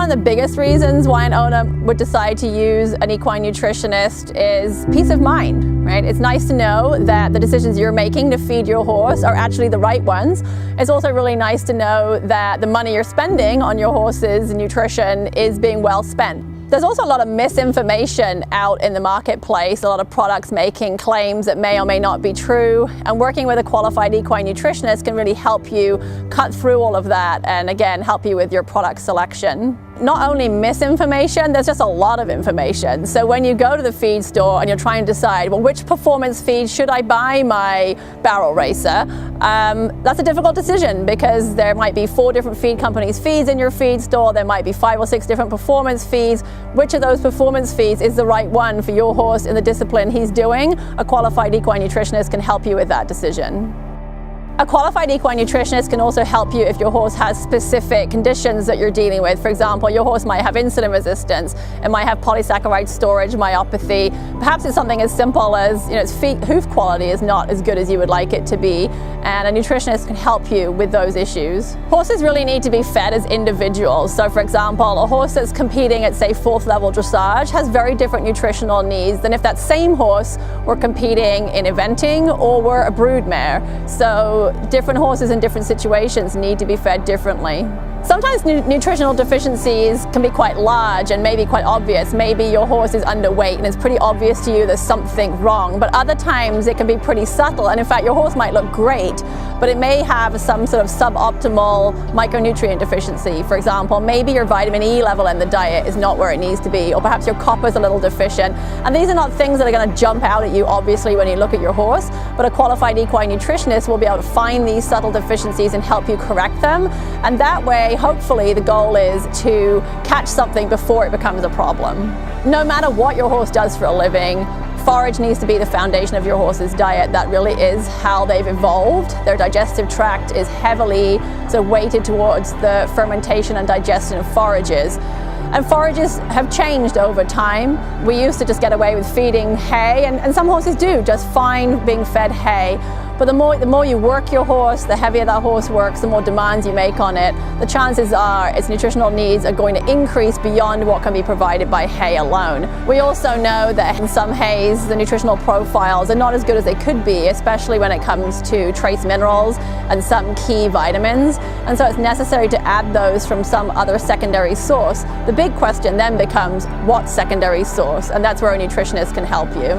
One of the biggest reasons why an owner would decide to use an equine nutritionist is peace of mind, right? It's nice to know that the decisions you're making to feed your horse are actually the right ones. It's also really nice to know that the money you're spending on your horse's nutrition is being well spent. There's also a lot of misinformation out in the marketplace, a lot of products making claims that may or may not be true, and working with a qualified equine nutritionist can really help you cut through all of that and again help you with your product selection. Not only misinformation, there's just a lot of information. So when you go to the feed store and you're trying to decide, well, which performance feed should I buy my barrel racer? That's a difficult decision because there might be 4 different feed companies' feeds in your feed store. There might be 5 or 6 different performance feeds. Which of those performance feeds is the right one for your horse in the discipline he's doing? A qualified equine nutritionist can help you with that decision. A qualified equine nutritionist can also help you if your horse has specific conditions that you're dealing with. For example, your horse might have insulin resistance, it might have polysaccharide storage myopathy. Perhaps it's something as simple as its hoof quality is not as good as you would like it to be, and a nutritionist can help you with those issues. Horses really need to be fed as individuals. So for example, a horse that's competing at say 4th level dressage has very different nutritional needs than if that same horse were competing in eventing or were a brood mare. So different horses in different situations need to be fed differently. Sometimes nutritional deficiencies can be quite large and maybe quite obvious. Maybe your horse is underweight and it's pretty obvious to you there's something wrong, but other times it can be pretty subtle, and in fact your horse might look great, but it may have some sort of suboptimal micronutrient deficiency. For example, maybe your vitamin E level in the diet is not where it needs to be, or perhaps your copper is a little deficient, and these are not things that are going to jump out at you obviously when you look at your horse, but a qualified equine nutritionist will be able to find these subtle deficiencies and help you correct them, and that way hopefully the goal is to catch something before it becomes a problem. No matter what your horse does for a living, forage needs to be the foundation of your horse's diet. That really is how they've evolved. Their digestive tract is heavily weighted towards the fermentation and digestion of forages. And forages have changed over time. We used to just get away with feeding hay, and some horses do just fine being fed hay. But the more you work your horse, the heavier that horse works, the more demands you make on it, the chances are its nutritional needs are going to increase beyond what can be provided by hay alone. We also know that in some hays, the nutritional profiles are not as good as they could be, especially when it comes to trace minerals and some key vitamins. And so it's necessary to add those from some other secondary source. The big question then becomes, what secondary source? And that's where a nutritionist can help you.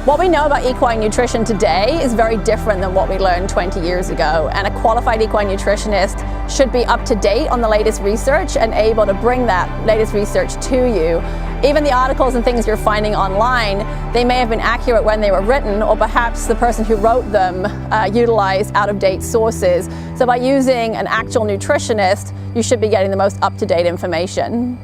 What we know about equine nutrition today is very different than what we learned 20 years ago, and a qualified equine nutritionist should be up to date on the latest research and able to bring that latest research to you. Even the articles and things you're finding online, they may have been accurate when they were written, or perhaps the person who wrote them utilized out-of-date sources. So by using an actual nutritionist, you should be getting the most up-to-date information.